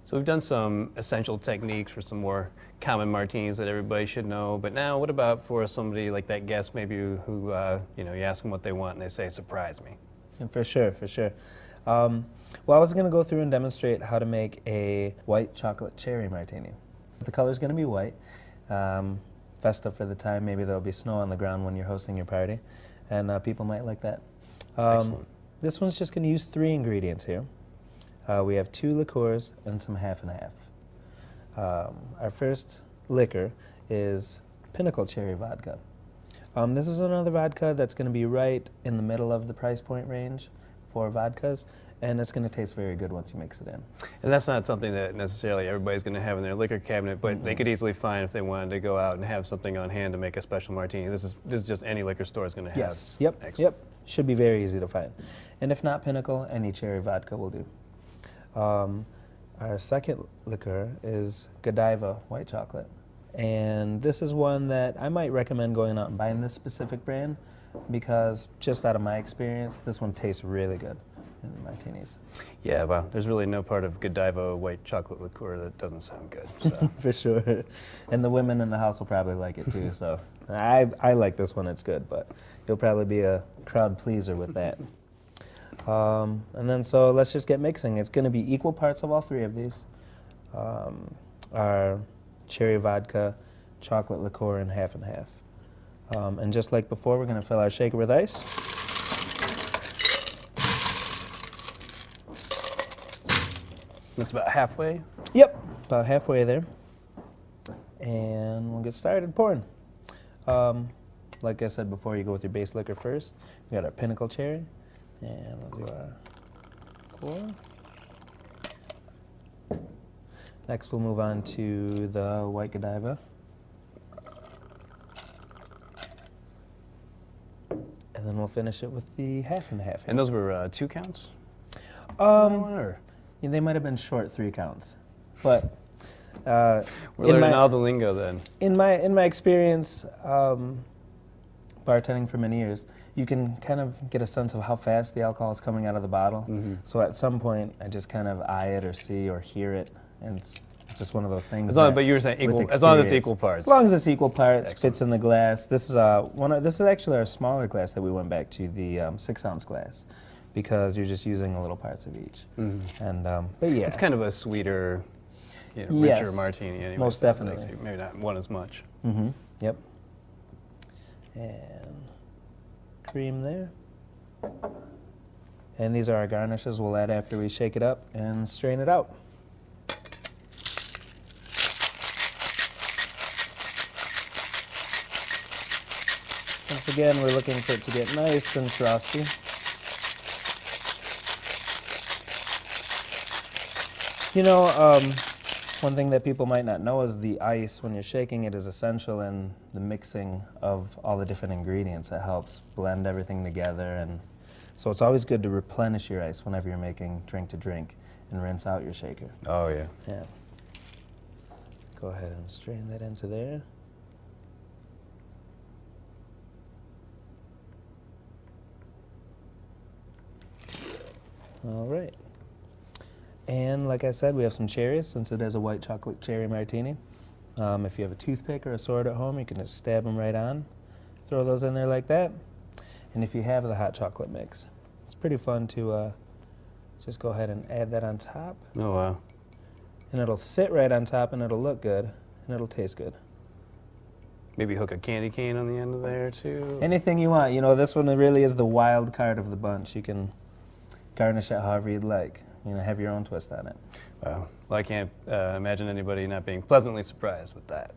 So we've done some essential techniques for some more common martinis that everybody should know. But now, what about for somebody like that guest, maybe who you know, you ask them what they want and they say, "Surprise me." Yeah, for sure, for sure. Well, I was going to go through and demonstrate how to make a white chocolate cherry martini. The color's going to be white. Festive for the time. Maybe there'll be snow on the ground when you're hosting your party, and people might like that. Excellent. This one's just going to use 3 ingredients here. We have 2 liqueurs and some half and half. Our first liquor is Pinnacle Cherry Vodka. This is another vodka that's going to be right in the middle of the price point range for vodkas, and it's going to taste very good once you mix it in. And that's not something that necessarily everybody's going to have in their liquor cabinet, but they could easily find if they wanted to go out and have something on hand to make a special martini. This is just any liquor store is going to have. Yes. Yep. Excellent. Yep. Should be very easy to find. And if not Pinnacle, any cherry vodka will do. Our second liqueur is Godiva White Chocolate. And this is one that I might recommend going out and buying this specific brand because just out of my experience, this one tastes really good in the martinis. Yeah, well, there's really no part of Godiva white chocolate liqueur that doesn't sound good. So. For sure. And the women in the house will probably like it too, so I like this one, it's good, but you'll probably be a crowd pleaser with that. And then so let's just get mixing. It's going to be equal parts of all 3 of these. Our cherry vodka, chocolate liqueur, and half and half. And just like before, we're going to fill our shaker with ice. That's about halfway. Yep, about halfway there. And we'll get started pouring. Like I said before, you go with your base liquor first. We got our Pinnacle Cherry, and we'll do our pour. Next, we'll move on to the white Godiva. And then we'll finish it with the half and half. And those were 2 counts? Yeah, they might have been short 3 counts, but we're learning all the lingo then. In my experience, bartending for many years, you can kind of get a sense of how fast the alcohol is coming out of the bottle. So at some point, I just kind of eye it or see or hear it, and it's just one of those things. But you were saying equal, as long as it's equal parts. As long as it's equal parts, Excellent. fits in the glass. This is this is actually our smaller glass that we went back to, the 6-ounce glass, because you're just using the little parts of each. And but yeah, it's kind of a sweeter, you know, Yes, richer martini anyway. most so definitely. Maybe not one as much. Yep. And cream there. And these are our garnishes we'll add after we shake it up and strain it out. Once again, we're looking for it to get nice and frosty. You know, one thing that people might not know is the ice, when you're shaking it, is essential in the mixing of all the different ingredients. It helps blend everything together, and so it's always good to replenish your ice whenever you're making drink to drink and rinse out your shaker. Oh, yeah. Yeah. Go ahead and strain that into there. All right. And like I said, we have some cherries, since it is a white chocolate cherry martini. If you have a toothpick or a sword at home, you can just stab them right on. Throw those in there like that. And if you have the hot chocolate mix, it's pretty fun to just go ahead and add that on top. Oh, wow. And it'll sit right on top, and it'll look good, and it'll taste good. Maybe hook a candy cane on the end of there, too. Anything you want. You know, this one really is the wild card of the bunch. You can garnish it however you'd like. You know, have your own twist on it. Wow. Well, I can't imagine anybody not being pleasantly surprised with that.